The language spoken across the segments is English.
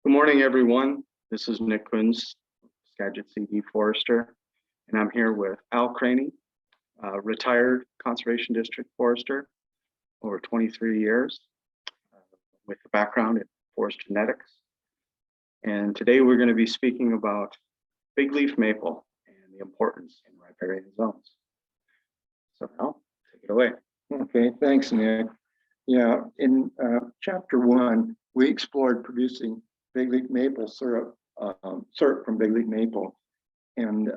Good morning, everyone. This is Nick Kunz, Skagit CD Forester, and I'm here with Al Craney, retired Conservation District Forester, over 23 years, with a background in forest genetics. And today we're going to be speaking about big leaf maple and the importance in riparian zones. So Al, take it away. Okay, thanks, Nick. Yeah, in chapter 1, we explored producing big leaf maple syrup, syrup from big leaf maple. And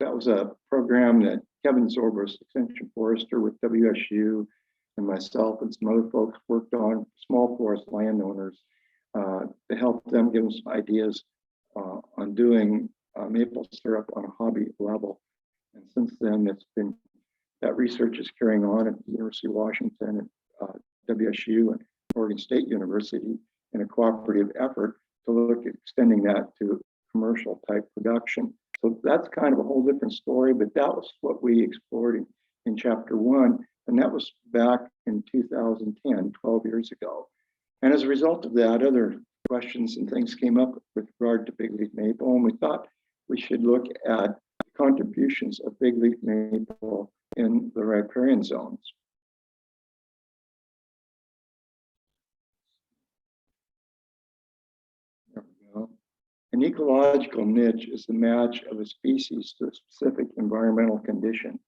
that was a program that Kevin Zorbus, Extension Forester with WSU, and myself and some other folks worked on, small forest landowners, to help them give them some ideas on doing maple syrup on a hobby level. And since then, that research is carrying on at the University of Washington and WSU and Oregon State University in a cooperative effort to look at extending that to commercial type production. So that's kind of a whole different story, but that was what we explored in chapter 1. And that was back in 2010, 12 years ago. And as a result of that, other questions and things came up with regard to big leaf maple. And we thought we should look at the contributions of big leaf maple in the riparian zones. There we go. An ecological niche is the match of a species to a specific environmental condition.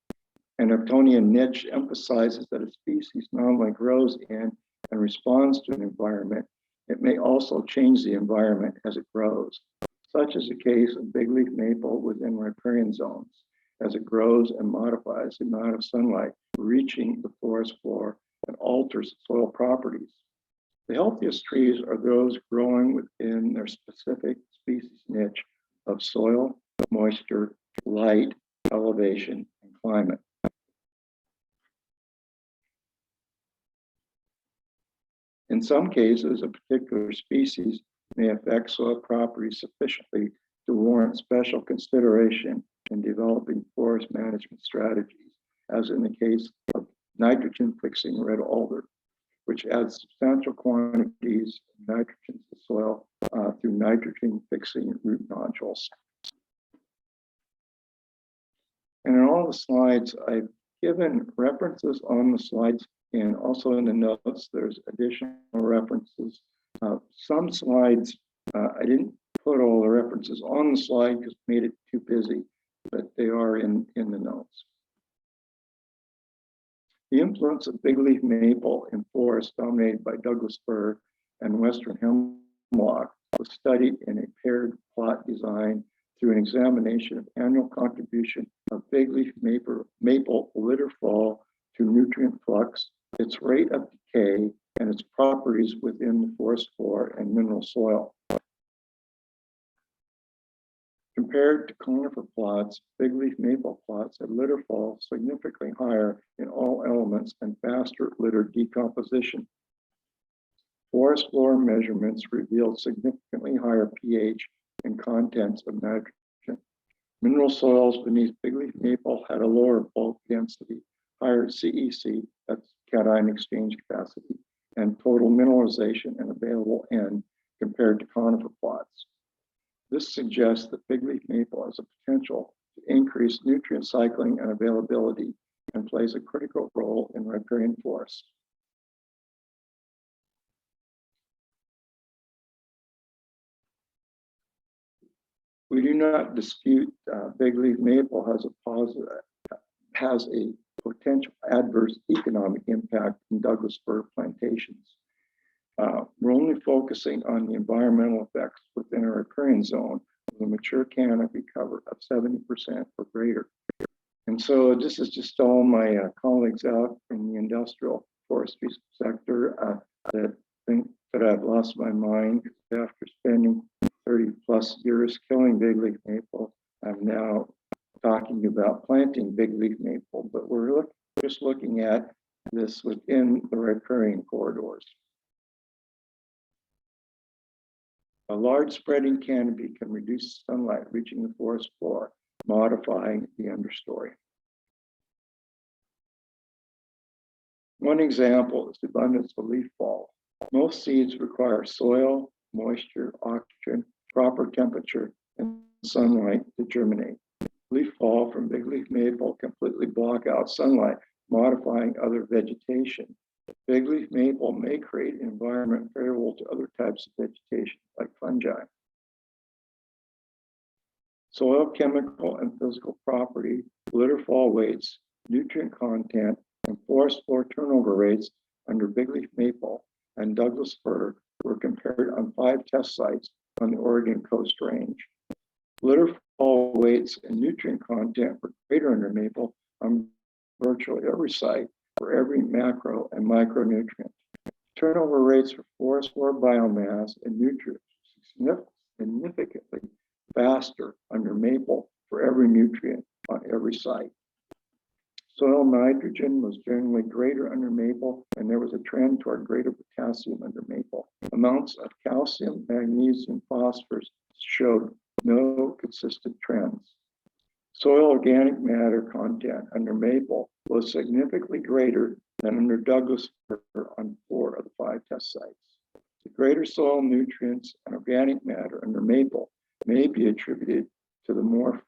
An Newtonian niche emphasizes that a species not only grows in and responds to an environment, it may also change the environment as it grows. Such is the case of big leaf maple within riparian zones, as it grows and modifies the amount of sunlight reaching the forest floor and alters soil properties. The healthiest trees are those growing within their specific species niche of soil, moisture, light, elevation, and climate. In some cases, a particular species may affect soil properties sufficiently to warrant special consideration in developing forest management strategies, as in the case of nitrogen-fixing red alder, which adds substantial quantities of nitrogen to the soil through nitrogen-fixing root nodules. And in all the slides, I've given references on the slides, and also in the notes, there's additional references. Some slides, I didn't put all the references on the slide because it made it too busy, but they are in the notes. The influence of big leaf maple in forests dominated by Douglas fir and western hemlock was studied in a paired plot design through an examination of annual contribution of big leaf maple litter fall to nutrient flux, its rate of decay, and its properties within the forest floor and mineral soil. Compared to conifer plots, big leaf maple plots had litter fall significantly higher in all elements and faster litter decomposition. Forest floor measurements revealed significantly higher pH and contents of nitrogen. Mineral soils beneath big leaf maple had a lower bulk density, higher CEC, that's cation exchange capacity, and total mineralization and available N compared to conifer plots. This suggests that big leaf maple has a potential to increase nutrient cycling and availability and plays a critical role in riparian forests. We do not dispute big leaf maple has a potential adverse economic impact in Douglas fir plantations. We're only focusing on the environmental effects within a riparian zone with a mature canopy cover of 70% or greater. And so this is just all my colleagues out from the industrial forestry sector that think that I've lost my mind after spending 30 plus years killing big leaf maple. I'm now talking about planting big leaf maple, but we're just looking at this within the riparian corridors. A large spreading canopy can reduce sunlight reaching the forest floor, modifying the understory. One example is the abundance of leaf fall. Most seeds require soil, moisture, oxygen, proper temperature, and sunlight to germinate. Leaf fall from big leaf maple completely block out sunlight, modifying other vegetation. Big leaf maple may create an environment favorable to other types of vegetation, like fungi. Soil chemical and physical property, litter fall weights, nutrient content, and forest floor turnover rates under big leaf maple and Douglas fir were compared on 5 test sites on the Oregon Coast Range. Litter fall weights and nutrient content were greater under maple on virtually every site for every macro and micronutrient. Turnover rates for forest floor biomass and nutrients significantly faster under maple for every nutrient on every site. Soil nitrogen was generally greater under maple, and there was a trend toward greater potassium under maple. Amounts of calcium, magnesium, phosphorus showed no consistent trends. Soil organic matter content under maple was significantly greater than under Douglas fir on 4 of the 5 test sites. The greater soil nutrients and organic matter under maple may be attributed to the more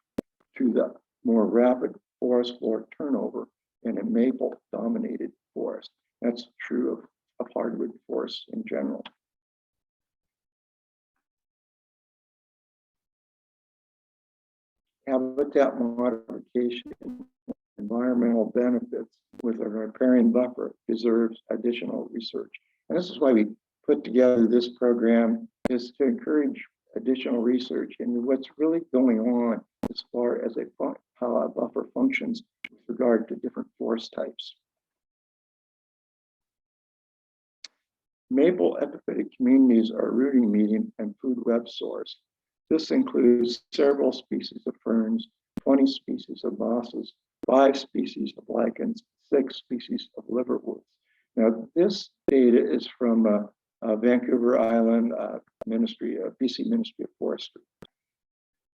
rapid forest floor turnover in a maple-dominated forest. That's true of hardwood forests in general. Habitat modification, environmental benefits with a riparian buffer deserves additional research. And this is why we put together this program, is to encourage additional research into what's really going on as far as how a buffer functions with regard to different forest types. Maple epiphytic communities are a rooting medium and food web source. This includes several species of ferns, 20 species of mosses, 5 species of lichens, 6 species of liverworts. Now, this data is from Vancouver Island BC Ministry of Forestry.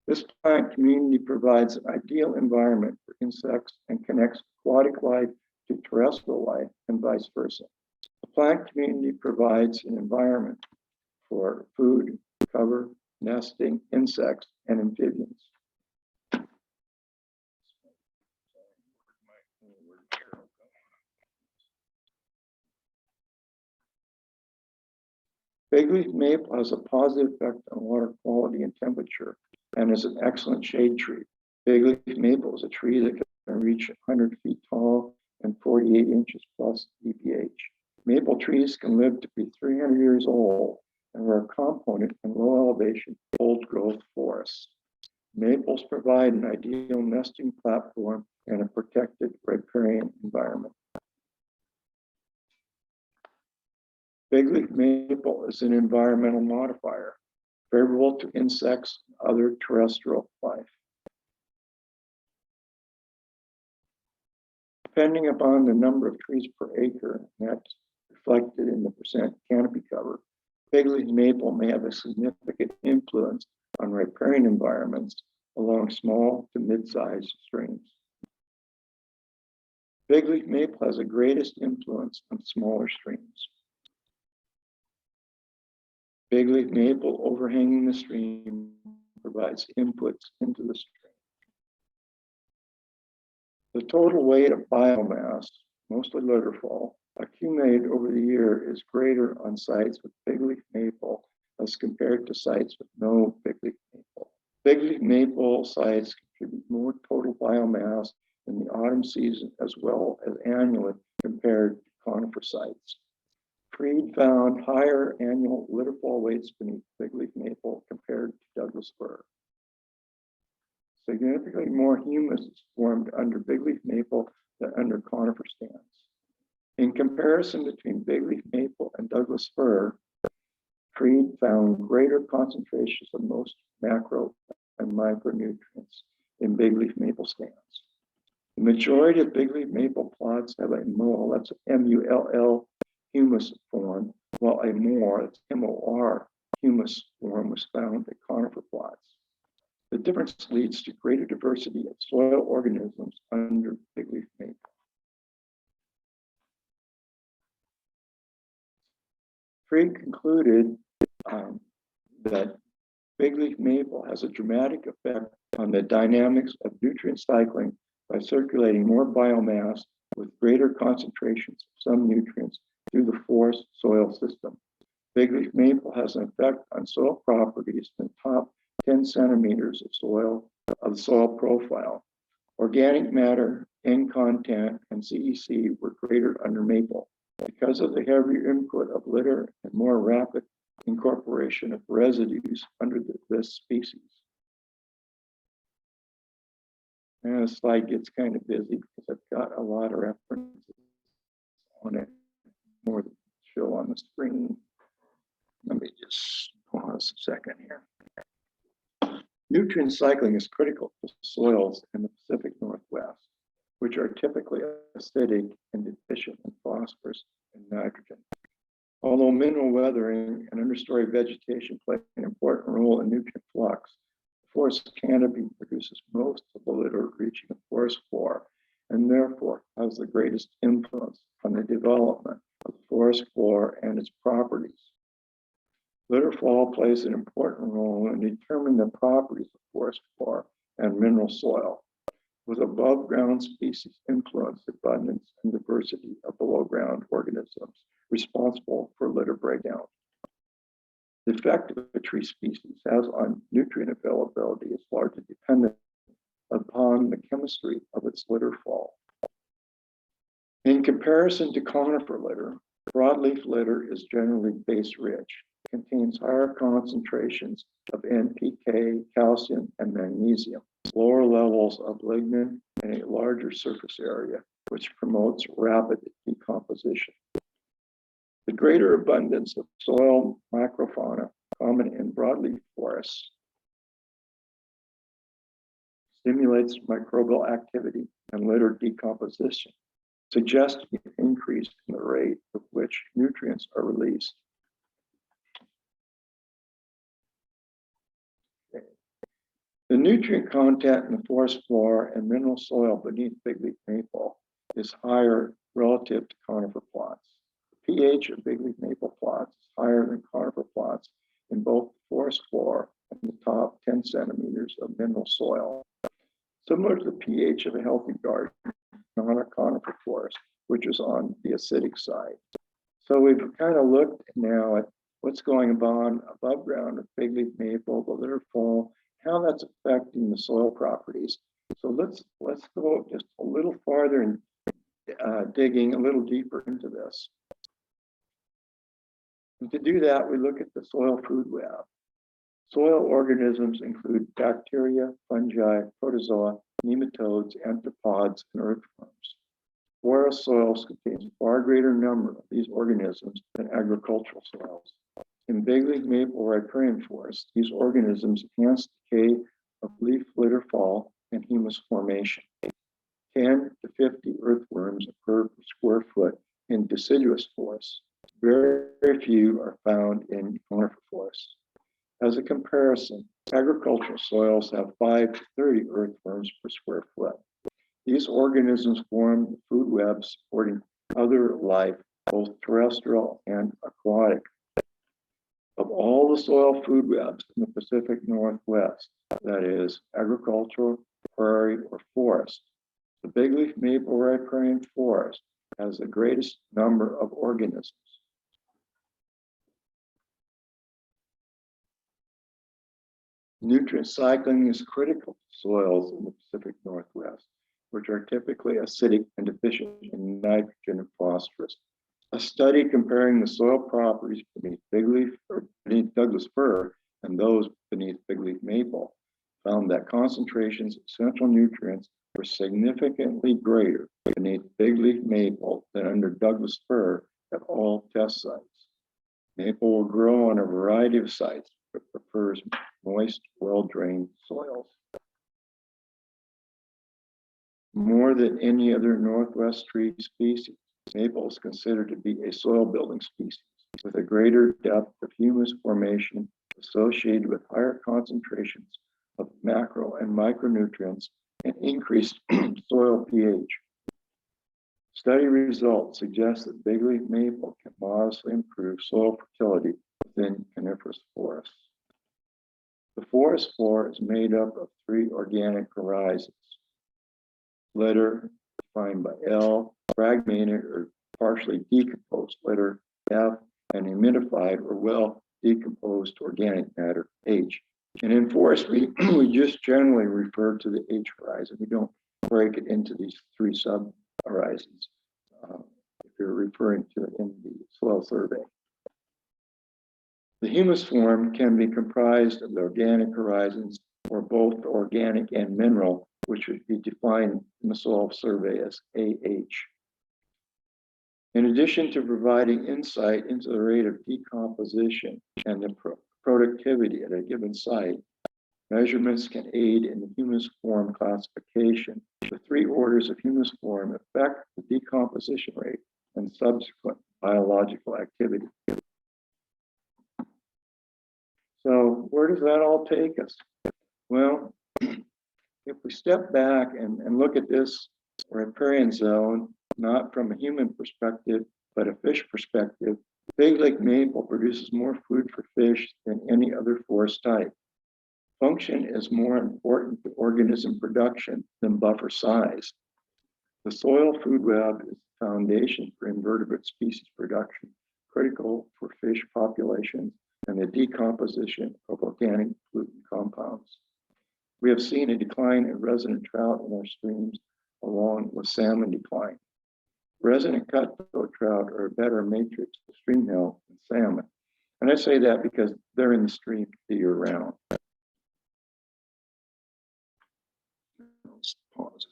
This plant community provides an ideal environment for insects and connects aquatic life to terrestrial life and vice versa. The plant community provides an environment for food, cover, nesting, insects, and amphibians. Big leaf maple has a positive effect on water quality and temperature and is an excellent shade tree. Big leaf maple is a tree that can reach 100 feet tall and 48 inches plus DPH. Maple trees can live to be 300 years old and are a component in low elevation, old growth forests. Maples provide an ideal nesting platform and a protected riparian environment. Big leaf maple is an environmental modifier, favorable to insects and other terrestrial life. Depending upon the number of trees per acre, that's reflected in the percent canopy cover, big leaf maple may have a significant influence on riparian environments along small to mid-sized streams. Big leaf maple has the greatest influence on smaller streams. Big leaf maple overhanging the stream provides inputs into the stream. The total weight of biomass, mostly litter fall, accumulated over the year is greater on sites with big leaf maple as compared to sites with no big leaf maple. Big leaf maple sites contribute more total biomass in the autumn season as well as annually compared to conifer sites. Freed found higher annual litter fall weights beneath big leaf maple compared to Douglas fir. Significantly more humus is formed under big leaf maple than under conifer stands. In comparison between big leaf maple and Douglas fir, Freed found greater concentrations of most macro and micronutrients in big leaf maple stands. The majority of big leaf maple plots have a mull, that's M-U-L-L, humus form, while a more, that's M-O-R, humus form was found at conifer plots. The difference leads to greater diversity of soil organisms under big leaf maple. Freed concluded that big leaf maple has a dramatic effect on the dynamics of nutrient cycling by circulating more biomass with greater concentrations of some nutrients through the forest soil system. Big leaf maple has an effect on soil properties in the top 10 centimeters of the soil profile. Organic matter, N content, and CEC were greater under maple because of the heavier input of litter and more rapid incorporation of residues under this species. And the slide gets kind of busy because I've got a lot of references on it, more to show on the screen. Let me just pause a second here. Nutrient cycling is critical to soils in the Pacific Northwest, which are typically acidic and deficient in phosphorus and nitrogen. Although mineral weathering and understory vegetation play an important role in nutrient flux, the forest canopy produces most of the litter reaching the forest floor and therefore has the greatest influence on the development of the forest floor and its properties. Litter fall plays an important role in determining the properties of forest floor and mineral soil, with above ground species influence the abundance and diversity of below ground organisms responsible for litter breakdown. The effect of a tree species has on nutrient availability is largely dependent upon the chemistry of its litter fall. In comparison to conifer litter, broadleaf litter is generally base rich, contains higher concentrations of NPK, calcium, and magnesium, lower levels of lignin, and a larger surface area, which promotes rapid decomposition. The greater abundance of soil macrofauna common in broadleaf forests stimulates microbial activity and litter decomposition, suggesting an increase in the rate at which nutrients are released. The nutrient content in the forest floor and mineral soil beneath big leaf maple is higher relative to conifer plots. The pH of big leaf maple plots is higher than conifer plots in both the forest floor and the top 10 centimeters of mineral soil. Similar to the pH of a healthy garden, not a conifer forest, which is on the acidic side. So we've kind of looked now at what's going on above ground with big leaf maple, the litter fall, how that's affecting the soil properties. So let's go just a little farther and digging a little deeper into this. And to do that, we look at the soil food web. Soil organisms include bacteria, fungi, protozoa, nematodes, anthropods, and earthworms. Forest soils contain a far greater number of these organisms than agricultural soils. In big leaf maple riparian forests, these organisms enhance decay of leaf litter fall and humus formation. 10 to 50 earthworms occur per square foot in deciduous forests. Very few are found in conifer forests. As a comparison, agricultural soils have 5 to 30 earthworms per square foot. These organisms form food webs supporting other life, both terrestrial and aquatic. Of all the soil food webs in the Pacific Northwest, that is, agricultural, prairie, or forest, the big leaf maple riparian forest has the greatest number of organisms. Nutrient cycling is critical to soils in the Pacific Northwest, which are typically acidic and deficient in nitrogen and phosphorus. A study comparing the soil properties beneath Douglas fir and those beneath big leaf maple found that concentrations of essential nutrients were significantly greater beneath big leaf maple than under Douglas fir at all test sites. Maple will grow on a variety of sites, but prefers moist, well-drained soils. More than any other Northwest tree species, maple is considered to be a soil building species with a greater depth of humus formation associated with higher concentrations of macro and micronutrients and increased soil pH. Study results suggest that big leaf maple can modestly improve soil fertility within coniferous forests. The forest floor is made up of 3 organic horizons. Litter, defined by L, fragmented or partially decomposed litter, F, and humidified or well decomposed organic matter, H. And in forestry, we just generally refer to the H horizon. We don't break it into these 3 sub horizons if you're referring to it in the soil survey. The humus form can be comprised of the organic horizons or both organic and mineral, which would be defined in the soil survey as AH. In addition to providing insight into the rate of decomposition and the productivity at a given site, measurements can aid in the humus form classification. The 3 orders of humus form affect the decomposition rate and subsequent biological activity. So where does that all take us? Well, if we step back and look at this riparian zone, not from a human perspective, but a fish perspective, Big Lake maple produces more food for fish than any other forest type. Function is more important to organism production than buffer size. The soil food web is the foundation for invertebrate species production, critical for fish populations and the decomposition of organic pollutant compounds. We have seen a decline in resident trout in our streams, along with salmon decline. Resident cutthroat trout are a better matrix of stream health than salmon. And I say that because they're in the stream the year round. Let's pause.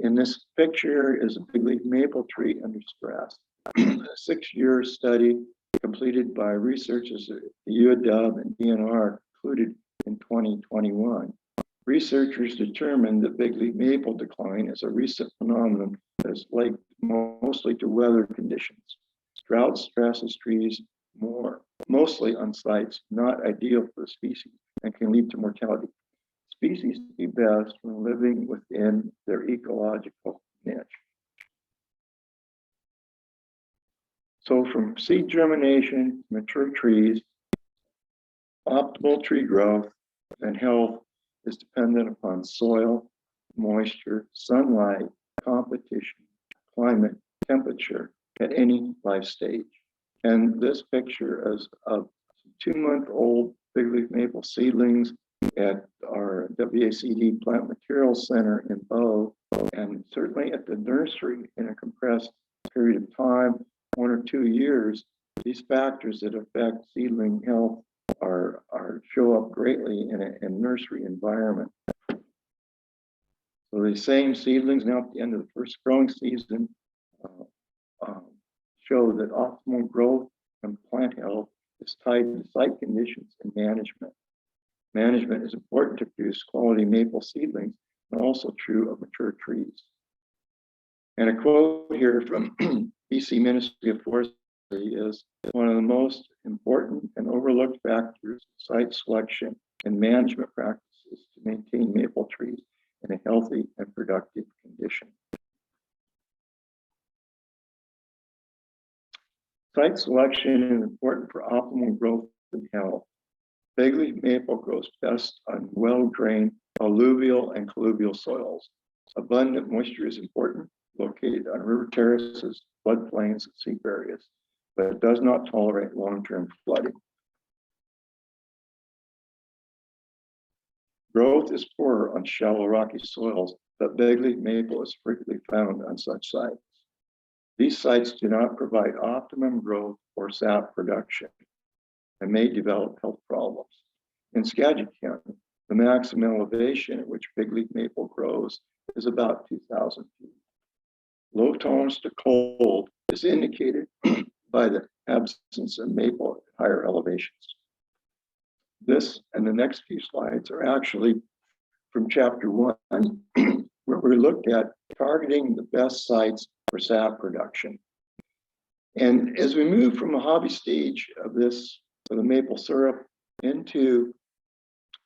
In this picture is a big leaf maple tree under stress. A 6-year study completed by researchers at the UW and DNR concluded in 2021. Researchers determined that big leaf maple decline is a recent phenomenon that is linked mostly to weather conditions. Drought stresses trees mostly on sites not ideal for the species and can lead to mortality. Species do best when living within their ecological niche. So from seed germination, mature trees, optimal tree growth and health is dependent upon soil, moisture, sunlight, competition, climate, temperature at any life stage. And this picture is of 2-month-old big leaf maple seedlings at our WACD Plant Materials Center in Bow, and certainly at the nursery in a compressed period of time, 1 or 2 years. These factors that affect seedling health show up greatly in a nursery environment. So the same seedlings now at the end of the first growing season show that optimal growth and plant health is tied to site conditions and management. Management is important to produce quality maple seedlings, and also true of mature trees. And a quote here from BC Ministry of Forestry is, one of the most important and overlooked factors site selection and management practices to maintain maple trees in a healthy and productive condition. Site selection is important for optimal growth and health. Big leaf maple grows best on well-drained alluvial and colluvial soils. Abundant moisture is important, located on river terraces, floodplains, and seep areas, but it does not tolerate long-term flooding. Growth is poorer on shallow rocky soils, but big leaf maple is frequently found on such sites. These sites do not provide optimum growth or sap production and may develop health problems. In Skagit County, the maximum elevation at which big leaf maple grows is about 2,000 feet. Low tolerance to cold is indicated by the absence of maple at higher elevations. This and the next few slides are actually from chapter 1, where we looked at targeting the best sites for sap production. And as we move from a hobby stage of this, of the maple syrup, into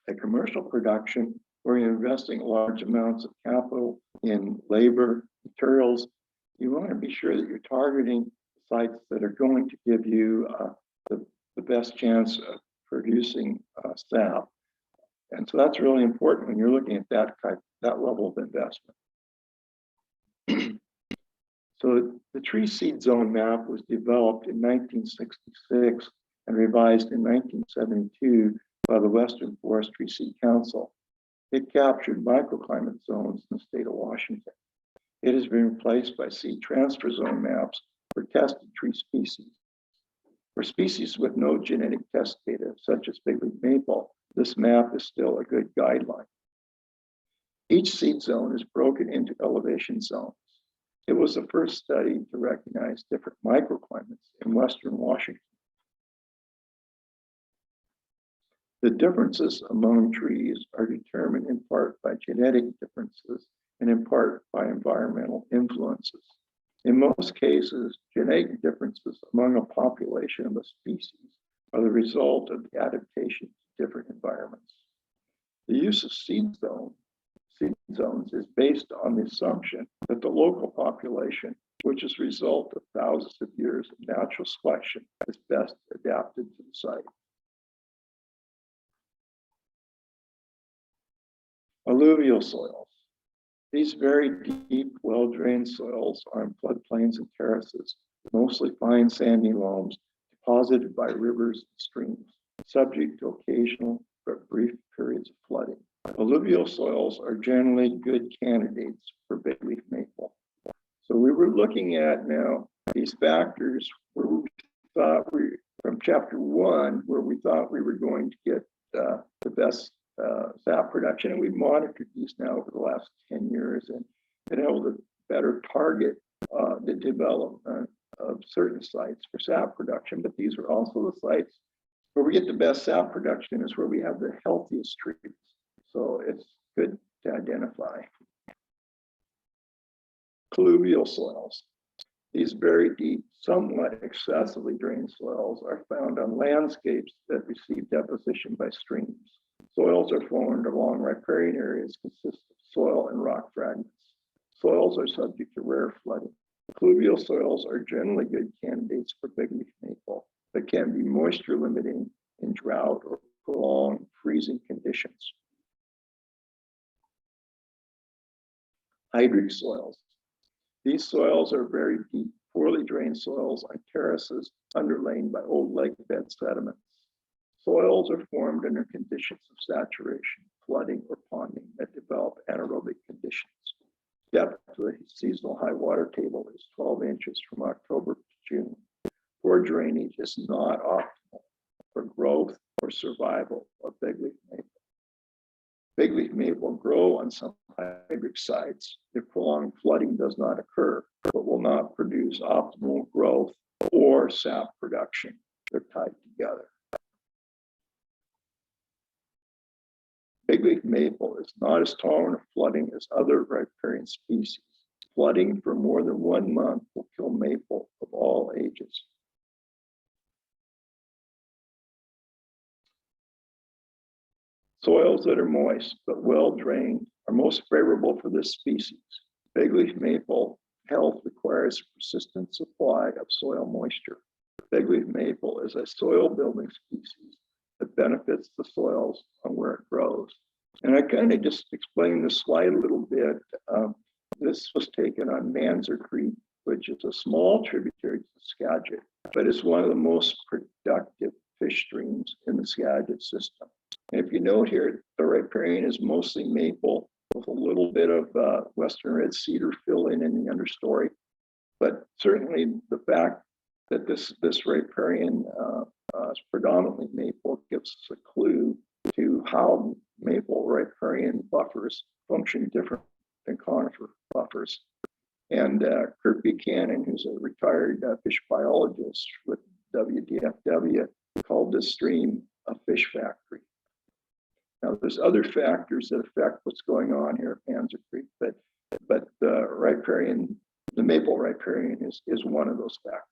a commercial production, where you're investing large amounts of capital in labor, materials, you want to be sure that you're targeting sites that are going to give you the best chance of producing sap. And so that's really important when you're looking at that level of investment. So the tree seed zone map was developed in 1966 and revised in 1972 by the Western Forestry Seed Council. It captured microclimate zones in the state of Washington. It has been replaced by seed transfer zone maps for tested tree species. For species with no genetic test data, such as bigleaf maple, this map is still a good guideline. Each seed zone is broken into elevation zones. It was the first study to recognize different microclimates in Western Washington. The differences among trees are determined in part by genetic differences and in part by environmental influences. In most cases, genetic differences among a population of a species are the result of the adaptation to different environments. The use of seed zones is based on the assumption that the local population, which is a result of thousands of years of natural selection, is best adapted to the site. Alluvial soils. These very deep, well-drained soils are in floodplains and terraces, mostly fine sandy loams deposited by rivers and streams, subject to occasional but brief periods of flooding. Alluvial soils are generally good candidates for bigleaf maple. So we were looking at now these factors where we thought from chapter 1, where we thought we were going to get the best sap production, and we've monitored these now over the last 10 years and been able to better target the development of certain sites for sap production. But these are also the sites where we get the best sap production, is where we have the healthiest trees. So it's good to identify. Colluvial soils. These very deep, somewhat excessively drained soils are found on landscapes that receive deposition by streams. Soils are formed along riparian areas consist of soil and rock fragments. Soils are subject to rare flooding. Colluvial soils are generally good candidates for bigleaf maple, but can be moisture limiting in drought or prolonged freezing conditions. Hydric soils. These soils are very deep, poorly drained soils on terraces underlain by old lake bed sediments. Soils are formed under conditions of saturation, flooding, or ponding that develop anaerobic conditions. Depth to the seasonal high water table is 12 inches from October to June. Poor drainage is not optimal for growth or survival of bigleaf maple. Bigleaf maple grow on some hydric sites if prolonged flooding does not occur, but will not produce optimal growth or sap production. They're tied together. Bigleaf maple is not as tolerant of flooding as other riparian species. Flooding for more than 1 month will kill maple of all ages. Soils that are moist but well drained are most favorable for this species. Bigleaf maple health requires a persistent supply of soil moisture. Bigleaf maple is a soil building species that benefits the soils on where it grows. And I kind of just explained this slide a little bit. This was taken on Manzer Creek, which is a small tributary to the Skagit, but it's one of the most productive fish streams in the Skagit system. And if you note here, the riparian is mostly maple with a little bit of western red cedar fill in the understory. But certainly the fact that this riparian is predominantly maple gives us a clue to how maple riparian buffers function different than conifer buffers. And Kurt Buchanan, who's a retired fish biologist with WDFW, called this stream a fish factory. Now, there's other factors that affect what's going on here at Manzer Creek, but the maple riparian is one of those factors.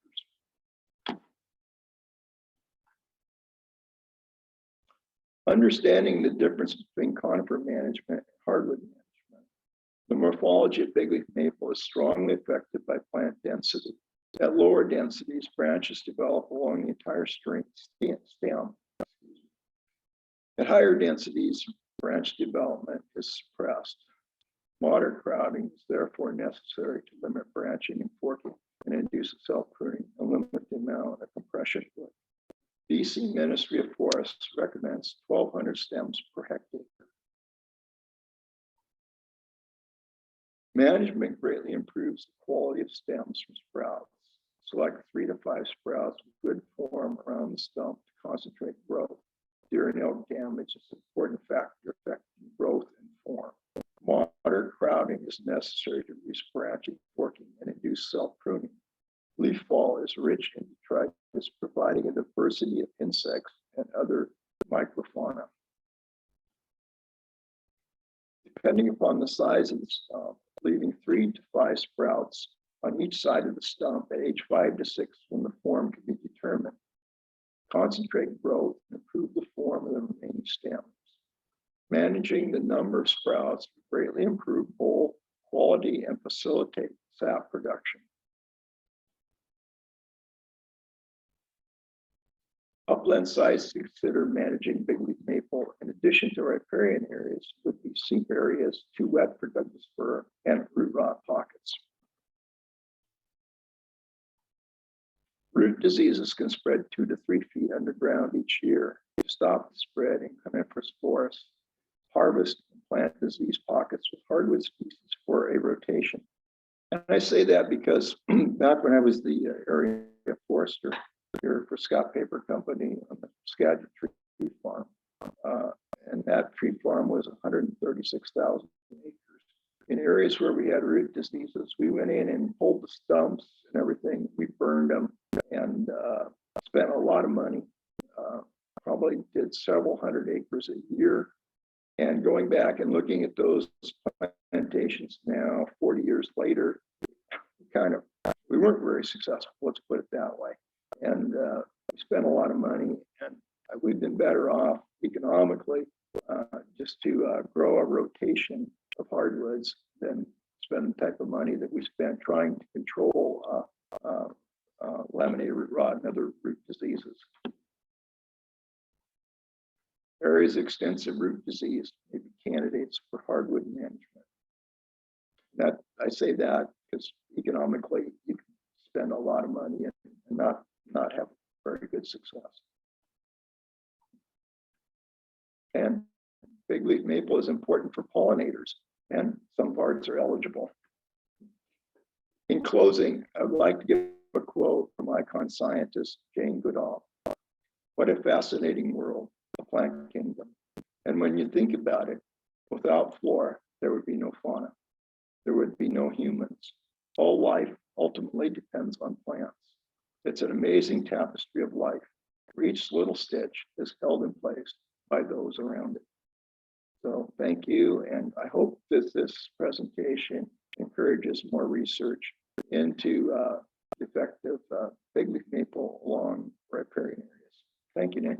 Understanding the difference between conifer management and hardwood management. The morphology of bigleaf maple is strongly affected by plant density. At lower densities, branches develop along the entire stem. At higher densities, branch development is suppressed. Moderate crowding is therefore necessary to limit branching and forking and induce self-pruning and limit the amount of compression wood. BC Ministry of Forests recommends 1,200 stems per hectare. Management greatly improves the quality of stems from sprouts. Select 3 to 5 sprouts with good form around the stump to concentrate growth. Deer and elk damage is an important factor affecting growth and form. Moderate crowding is necessary to reduce branching, forking, and induce self-pruning. Leaf fall is rich in detritus, providing a diversity of insects and other microfauna. Depending upon the size of the stump, leaving 3 to 5 sprouts on each side of the stump at age 5 to 6 when the form can be determined. Concentrate growth and improve the form of the remaining stems. Managing the number of sprouts will greatly improve bowl quality and facilitate sap production. Upland sites to consider managing bigleaf maple in addition to riparian areas would be seep areas, too wet for Douglas fir, and root rot pockets. Root diseases can spread 2 to 3 feet underground each year. To stop the spread in coniferous forests, harvest and plant disease pockets with hardwood species for a rotation. And I say that because back when I was the area forester here for Scott Paper Company on the Skagit tree farm, and that tree farm was 136,000 acres. In areas where we had root diseases, we went in and pulled the stumps and everything. We burned them and spent a lot of money. Probably did several hundred acres a year. And going back and looking at those plantations now, 40 years later, we weren't very successful, let's put it that way. And we spent a lot of money, and we've been better off economically just to grow a rotation of hardwoods than spend the type of money that we spent trying to control laminated root rot and other root diseases. Areas of extensive root disease may be candidates for hardwood management. That I say that because economically you can spend a lot of money and not have very good success. And big leaf maple is important for pollinators, and some parts are eligible. In closing, I would like to give a quote from icon scientist Jane Goodall. What a fascinating world, the plant kingdom. And when you think about it, without flora, there would be no fauna. There would be no humans. All life ultimately depends on plants. It's an amazing tapestry of life, where each little stitch is held in place by those around it. So thank you, and I hope that this presentation encourages more research into effective big leaf maple along riparian areas. Thank you, Nick.